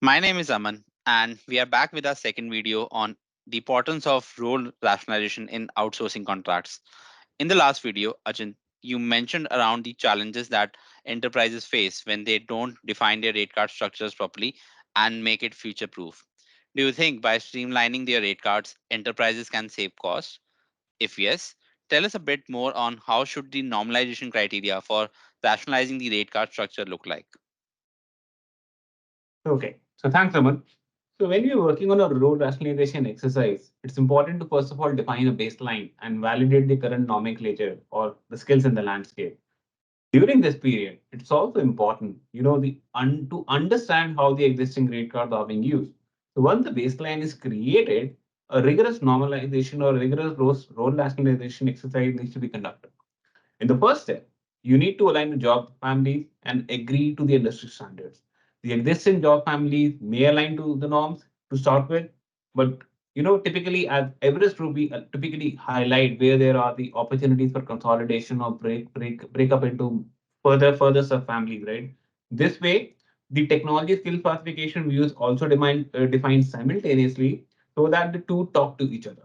My name is Aman, and we are back with our second video on the importance of role rationalization in outsourcing contracts. In the last video, Ajin, you mentioned around the challenges that enterprises face when they don't define their rate card structures properly and make it future proof. Do you think by streamlining their rate cards, enterprises can save costs? If yes, tell us a bit more on how should the normalization criteria for rationalizing the rate card structure look like? Okay, so thanks, Aman. So when you're working on a role rationalization exercise, it's important to first of all define a baseline and validate the current nomenclature or the skills in the landscape. During this period, it's also important, to understand how the existing rate cards are being used. So once the baseline is created, a rigorous normalization or rigorous role rationalization exercise needs to be conducted. In the first step, you need to align the job families and agree to the industry standards. The existing job families may align to the norms to start with, but typically as Everest Ruby typically highlight where there are the opportunities for consolidation or break up into further sub families, right? This way, the technology skill classification views also defined simultaneously so that the two talk to each other.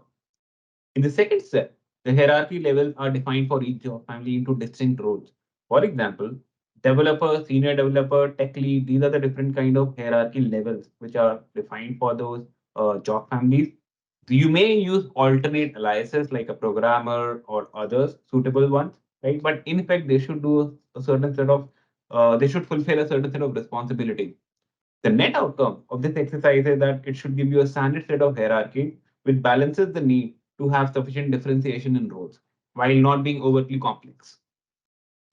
In the second step, the hierarchy levels are defined for each job family into distinct roles. For example, developer, senior developer, tech lead, these are the different kind of hierarchy levels which are defined for those job families. You may use alternate aliases like a programmer or others suitable ones, right? But in fact, they should do a certain set of, they should fulfill a certain set of responsibility. The net outcome of this exercise is that it should give you a standard set of hierarchy which balances the need to have sufficient differentiation in roles while not being overtly complex.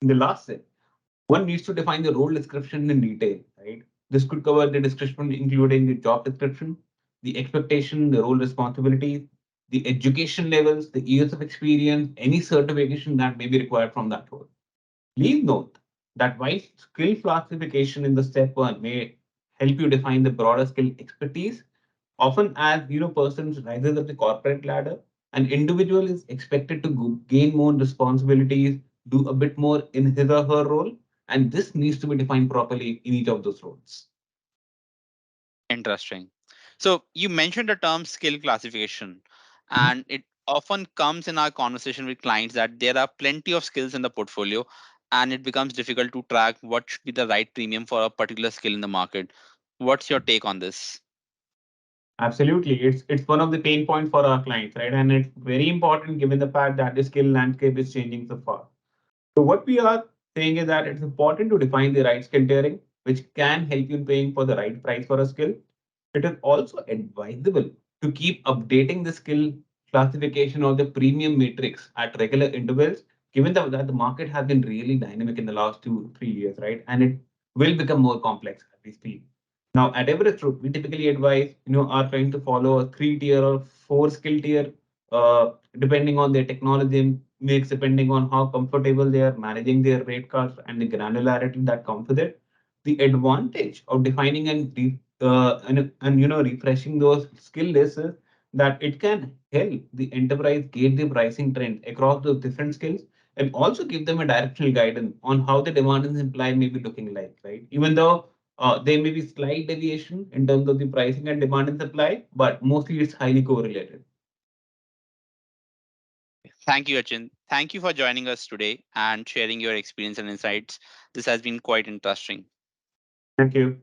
In the last step, one needs to define the role description in detail, right? This could cover the description, including the job description, the expectation, the role responsibilities, the education levels, the years of experience, any certification that may be required from that role. Please note that while skill classification in the step one may help you define the broader skill expertise, often as persons rises up the corporate ladder, an individual is expected to gain more responsibilities, do a bit more in his or her role, and this needs to be defined properly in each of those roles. Interesting. So you mentioned the term skill classification, Mhm. and it often comes in our conversation with clients that there are plenty of skills in the portfolio, and it becomes difficult to track what should be the right premium for a particular skill in the market. What's your take on this? Absolutely, it's one of the pain points for our clients, right? And it's very important given the fact that the skill landscape is changing so far. So what we are saying is that it's important to define the right skill tiering, which can help you in paying for the right price for a skill. It is also advisable to keep updating the skill classification or the premium matrix at regular intervals, given that the market has been really dynamic in the last 2 3 years, right? And it will become more complex as we speak. Now, at Everest Group, we typically advise, are trying to follow a 3 tier or 4 skill tier, depending on their technology mix, depending on how comfortable they are managing their rate cards and the granularity that comes with it. The advantage of defining and refreshing those skill lists is that it can help the enterprise gauge the pricing trend across those different skills and also give them a directional guidance on how the demand and supply may be looking like, right? Even though there may be slight deviation in terms of the pricing and demand and supply, but mostly it's highly correlated. Thank you, Achin. Thank you for joining us today and sharing your experience and insights. This has been quite interesting. Thank you.